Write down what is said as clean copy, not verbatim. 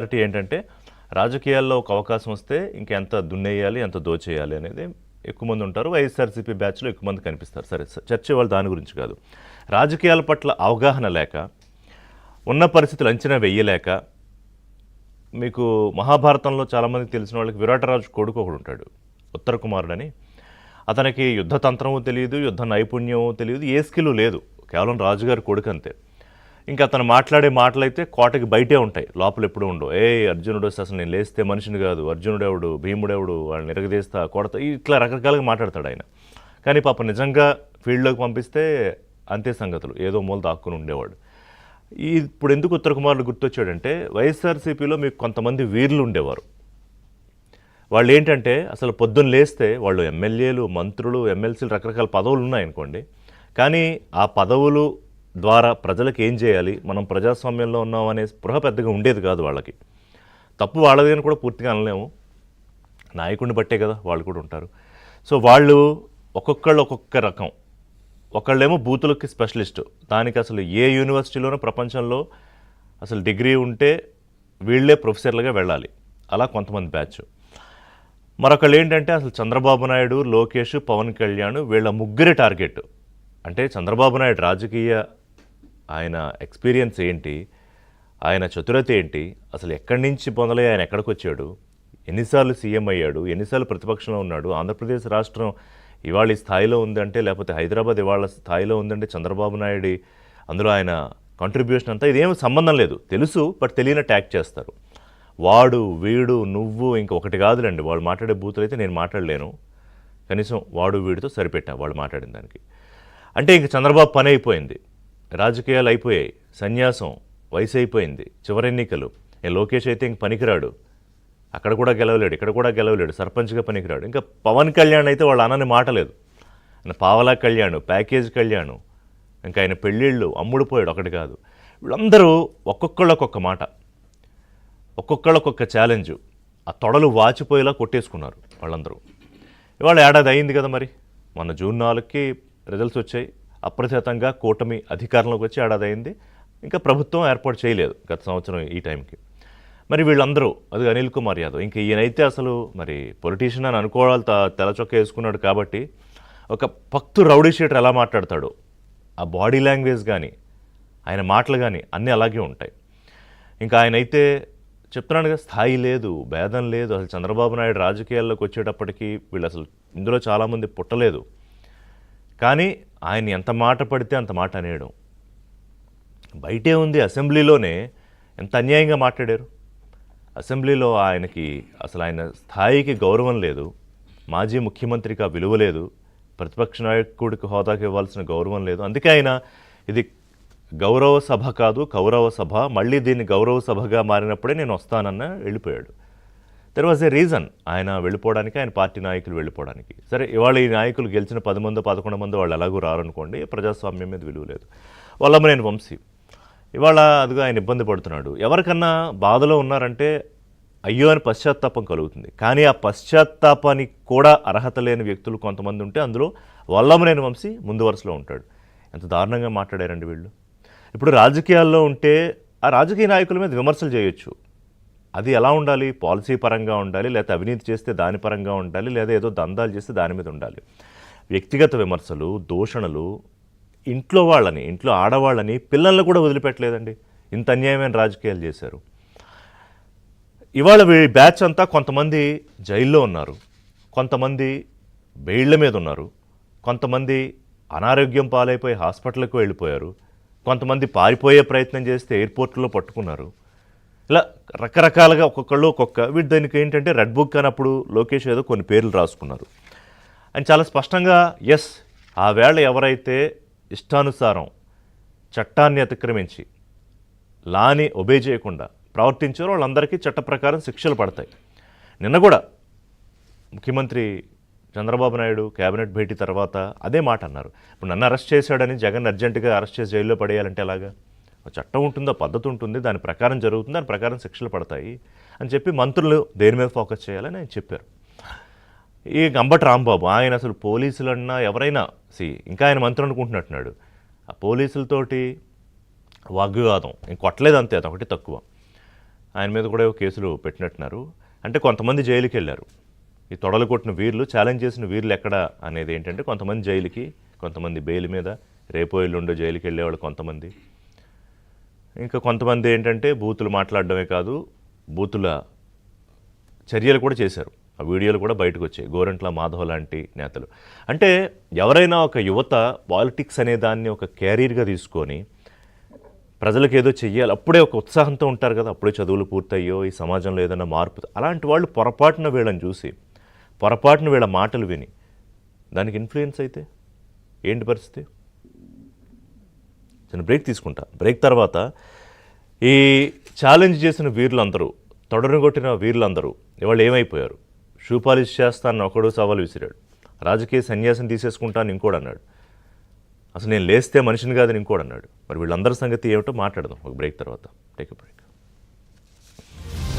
ఒకటి ఏంటంటే రాజకీయాల్లో ఒక అవకాశం వస్తే ఇంకెంత దున్నేయాలి, ఎంత దోచేయాలి అనేది ఎక్కువ మంది ఉంటారు. వైఎస్ఆర్సీపీ బ్యాచ్లో ఎక్కువ మంది కనిపిస్తారు. సరే, చర్చ వాళ్ళు దాని గురించి కాదు. రాజకీయాల పట్ల అవగాహన లేక, ఉన్న పరిస్థితులు అంచనా వెయ్యలేక, మీకు మహాభారతంలో చాలామందికి తెలిసిన వాళ్ళకి విరాటరాజు కొడుకు ఒకడు ఉంటాడు, ఉత్తర కుమారుడని. అతనికి యుద్ధ తంత్రము తెలియదు, యుద్ధ నైపుణ్యము తెలియదు, ఏ స్కిల్ లేదు, కేవలం రాజుగారి కొడుకు అంతే. ఇంకా అతను మాట్లాడే మాటలైతే కోటకి బయటే ఉంటాయి, లోపల ఎప్పుడు ఉండవు. అర్జునుడు అసలు నేను లేస్తే మనిషిని కాదు, అర్జునుడెవడు, భీముడెవడు, వాళ్ళని ఎరగదీస్తా, కొడతా, ఇట్లా రకరకాలుగా మాట్లాడతాడు ఆయన. కానీ పాప నిజంగా ఫీల్డ్లోకి పంపిస్తే అంతే సంగతులు, ఏదో మూల దాక్కుని ఉండేవాడు. ఇప్పుడు ఎందుకు ఉత్తర కుమారుడు గుర్తొచ్చాడంటే, వైఎస్ఆర్సీపీలో మీకు కొంతమంది వీరులు ఉండేవారు. వాళ్ళు ఏంటంటే అసలు పొద్దున్న లేస్తే వాళ్ళు ఎమ్మెల్యేలు, మంత్రులు, ఎమ్మెల్సీలు, రకరకాల పదవులు ఉన్నాయనుకోండి, కానీ ఆ పదవులు ద్వారా ప్రజలకు ఏం చేయాలి, మనం ప్రజాస్వామ్యంలో ఉన్నాం అనే స్పృహ పెద్దగా ఉండేది కాదు వాళ్ళకి. తప్పు వాళ్ళది అని కూడా పూర్తిగా అనలేము, నాయకుడిని బట్టే కదా వాళ్ళు కూడా ఉంటారు. సో వాళ్ళు ఒక్కొక్కళ్ళు ఒక్కొక్క రకం. ఒకళ్ళేమో బూతులకి స్పెషలిస్టు, దానికి అసలు ఏ యూనివర్సిటీలోనూ ప్రపంచంలో అసలు డిగ్రీ ఉంటే వీళ్ళే ప్రొఫెసర్లుగా వెళ్ళాలి, అలా కొంతమంది బ్యాచ్. మరొకళ్ళు ఏంటంటే అసలు చంద్రబాబు నాయుడు, లోకేష్, పవన్ కళ్యాణ్ వీళ్ళ ముగ్గురే టార్గెట్. అంటే చంద్రబాబు నాయుడు రాజకీయ ఆయన ఎక్స్పీరియన్స్ ఏంటి, ఆయన చతురత ఏంటి, అసలు ఎక్కడి నుంచి పొందలే ఆయన ఎక్కడికి వచ్చాడు, ఎన్నిసార్లు సీఎం అయ్యాడు, ఎన్నిసార్లు ప్రతిపక్షంలో ఉన్నాడు, ఆంధ్రప్రదేశ్ రాష్ట్రం ఇవాళ ఈ స్థాయిలో ఉందంటే, లేకపోతే హైదరాబాద్ ఇవాళ స్థాయిలో ఉందంటే చంద్రబాబు నాయుడు అందులో ఆయన కాంట్రిబ్యూషన్ అంతా, ఇదేం సంబంధం లేదు, తెలుసు, బట్ తెలియని ట్యాగ్ చేస్తారు. వాడు, వీడు, నువ్వు, ఇంకొకటి కాదులేండి, వాళ్ళు మాట్లాడే బూతులు అయితే నేను మాట్లాడలేను, కనీసం వాడు వీడితో సరిపెట్టా వాళ్ళు మాట్లాడిన దానికి. అంటే ఇంక చంద్రబాబు పని అయిపోయింది, రాజకీయాలు అయిపోయాయి, సన్యాసం, వయసు అయిపోయింది, చివరి ఎన్నికలు. లోకేష్ అయితే ఇంక పనికిరాడు, అక్కడ కూడా గెలవలేడు, ఇక్కడ కూడా గెలవలేడు, సర్పంచ్గా పనికిరాడు. ఇంకా పవన్ కళ్యాణ్ అయితే వాళ్ళు అనని మాట లేదు, ఆయన పావలా కళ్యాణ్, ప్యాకేజ్ కళ్యాణ్, ఇంకా ఆయన పెళ్ళిళ్ళు, అమ్ముడు పోయాడు, ఒకటి కాదు. వీళ్ళందరూ ఒక్కొక్కళ్ళు ఒక్కొక్క మాట, ఒక్కొక్కళ్ళు ఒక్కొక్క ఛాలెంజు, ఆ తొడలు వాచిపోయేలా కొట్టేసుకున్నారు వాళ్ళందరూ. ఇవాళ ఏడాది అయింది కదా, మరి మొన్న జూన్ 4కి రిజల్ట్స్ వచ్చాయి, అప్రతిహతంగా కూటమి అధికారంలోకి వచ్చి ఏడాది అయింది, ఇంకా ప్రభుత్వం ఏర్పాటు చేయలేదు గత సంవత్సరం ఈ టైంకి. మరి వీళ్ళందరూ, అది అనిల్ కుమార్ యాదవ్, ఇంకా ఈయనైతే అసలు మరి పొలిటీషియన్ అని అనుకోవాలి, తెల్ల చొక్క వేసుకున్నాడు కాబట్టి ఒక పక్తు రౌడీ షీటర్ ఎలా మాట్లాడతాడో, ఆ బాడీ లాంగ్వేజ్ కానీ ఆయన మాటలు కానీ అన్నీ అలాగే ఉంటాయి. ఇంకా ఆయనైతే చెప్తున్నాడుగా, స్థాయి లేదు, భేదం లేదు, అసలు చంద్రబాబు నాయుడు రాజకీయాల్లోకి వచ్చేటప్పటికి వీళ్ళు అసలు ఇందులో చాలామంది పుట్టలేదు, కానీ ఆయన ఎంత మాట పడితే అంత మాట అనేయడం. బయటే ఉంది, అసెంబ్లీలోనే ఎంత అన్యాయంగా మాట్లాడారు. అసెంబ్లీలో ఆయనకి అసలు ఆయన స్థాయికి గౌరవం లేదు, మాజీ ముఖ్యమంత్రికి ఆ విలువ లేదు, ప్రతిపక్ష నాయకుడికి హోదాకి ఇవ్వాల్సిన గౌరవం లేదు. అందుకే ఆయన ఇది గౌరవ సభ కాదు, కౌరవ సభ, మళ్ళీ దీన్ని గౌరవ సభగా మారినప్పుడే నేను వస్తానన్న వెళ్ళిపోయాడు. దెర్ వాజ్ ఏ రీజన్ ఆయన వెళ్ళిపోవడానికి, ఆయన పార్టీ నాయకులు వెళ్ళిపోవడానికి. సరే, ఇవాళ ఈ నాయకులు గెలిచిన 10 మంది 11 మంది వాళ్ళు ఎలాగూ రారనుకోండి, ప్రజాస్వామ్యం మీద విలువ లేదు. వల్లభనేని వంశీ ఇవాళ అదిగా ఆయన ఇబ్బంది పడుతున్నాడు. ఎవరికన్నా బాధలో ఉన్నారంటే అయ్యో అని పశ్చాత్తాపం కలుగుతుంది, కానీ ఆ పశ్చాత్తాపానికి కూడా అర్హత లేని వ్యక్తులు కొంతమంది ఉంటే అందులో వల్లభనేని వంశీ ముందు వరుసలో ఉంటాడు. ఎంత దారుణంగా మాట్లాడారండి వీళ్ళు. ఇప్పుడు రాజకీయాల్లో ఉంటే ఆ రాజకీయ నాయకుల మీద విమర్శలు చేయొచ్చు, అది ఎలా ఉండాలి, పాలసీ పరంగా ఉండాలి, లేదా అవినీతి చేస్తే దాని పరంగా ఉండాలి, లేదా ఏదో దందాలు చేస్తే దాని మీద ఉండాలి. వ్యక్తిగత విమర్శలు, దూషణలు, ఇంట్లో వాళ్ళని, ఇంట్లో ఆడవాళ్ళని, పిల్లల్ని కూడా వదిలిపెట్టలేదండి, ఇంత అన్యాయమైన రాజకీయాలు చేశారు. ఇవాళ బ్యాచ్ అంతా కొంతమంది జైల్లో ఉన్నారు, కొంతమంది బెయిళ్ల మీద ఉన్నారు, కొంతమంది అనారోగ్యం పాలైపోయి హాస్పిటల్కి వెళ్ళిపోయారు, కొంతమంది పారిపోయే ప్రయత్నం చేస్తే ఎయిర్పోర్ట్లో పట్టుకున్నారు. ఇలా రకరకాలుగా ఒక్కొక్కళ్ళు ఒక్కొక్క వీటి. దానికి ఏంటంటే రెడ్ బుక్ అన్నప్పుడు లోకేష్ ఏదో కొన్ని పేర్లు రాసుకున్నారు. ఆయన చాలా స్పష్టంగా ఎస్, ఆ వేళ ఎవరైతే ఇష్టానుసారం చట్టాన్ని అతిక్రమించి లాని ఒబే చేయకుండా ప్రవర్తించారో వాళ్ళందరికీ చట్ట ప్రకారం శిక్షలు పడతాయి. నిన్న కూడా ముఖ్యమంత్రి చంద్రబాబు నాయుడు కేబినెట్ భేటీ తర్వాత అదే మాట అన్నారు. ఇప్పుడు నన్ను అరెస్ట్ చేశాడని జగన్ అర్జెంటుగా అరెస్ట్ చేసి జైల్లో పడేయాలంటే ఎలాగా, చట్టం ఉంటుందో, పద్ధతి ఉంటుంది, దాని ప్రకారం జరుగుతుంది, దాని ప్రకారం శిక్షలు పడతాయి అని చెప్పి మంత్రులు దేని మీద ఫోకస్ చేయాలని ఆయన చెప్పారు. ఈ అంబటి రాంబాబు ఆయన అసలు పోలీసులన్నా ఎవరైనా ఇంకా ఆయన మంత్రి అనుకుంటున్నట్టున్నాడు, ఆ పోలీసులతోటి వాగ్వివాదం, ఇంకొట్టలేదు అంతే, అదొకటి తక్కువ. ఆయన మీద కూడా కేసులు పెట్టినట్టున్నారు. అంటే కొంతమంది జైలుకి వెళ్ళారు. ఈ తొడలు కొట్టిన వీర్లు, ఛాలెంజ్ చేసిన వీర్లు ఎక్కడ అనేది ఏంటంటే కొంతమంది జైలుకి, కొంతమంది బెయిల్ మీద, రేపో ఎల్లుండో జైలుకి వెళ్ళేవాళ్ళు కొంతమంది. ఇంకా కొంతమంది ఏంటంటే బూతులు మాట్లాడడమే కాదు, బూతుల చర్యలు కూడా చేశారు. ఆ వీడియోలు కూడా బయటకు వచ్చాయి. గోరంట్ల మాధవ్ లాంటి నేతలు. అంటే ఎవరైనా ఒక యువత పాలిటిక్స్ అనే దాన్ని ఒక క్యారియర్గా తీసుకొని ప్రజలకు ఏదో చెయ్యాలి, అప్పుడే ఒక ఉత్సాహంతో ఉంటారు కదా, అప్పుడే చదువులు పూర్తయ్యో ఈ సమాజంలో ఏదైనా మార్పు, అలాంటి వాళ్ళు పొరపాటున వీళ్ళని చూసి, పొరపాటున వీళ్ళ మాటలు విని దానికి ఇన్ఫ్లుయెన్స్ అయితే ఏంటి పరిస్థితి? చిన్న బ్రేక్ తీసుకుంటా. బ్రేక్ తర్వాత ఈ ఛాలెంజ్ చేసిన వీరులందరూ, తొడను కొట్టిన వీరులందరూ ఇవాళ ఏమైపోయారు? షూ పాలిష్ చేస్తాను ఒకడు సవాలు విసిరాడు. రాజకీయ సన్యాసం తీసేసుకుంటాను ఇంకోడు అన్నాడు. అసలు నేను లేస్తే మనిషిని కాదని ఇంకోడు అన్నాడు. మరి వీళ్ళందరి సంగతి ఏమిటో మాట్లాడదాం ఒక బ్రేక్ తర్వాత. Take a break.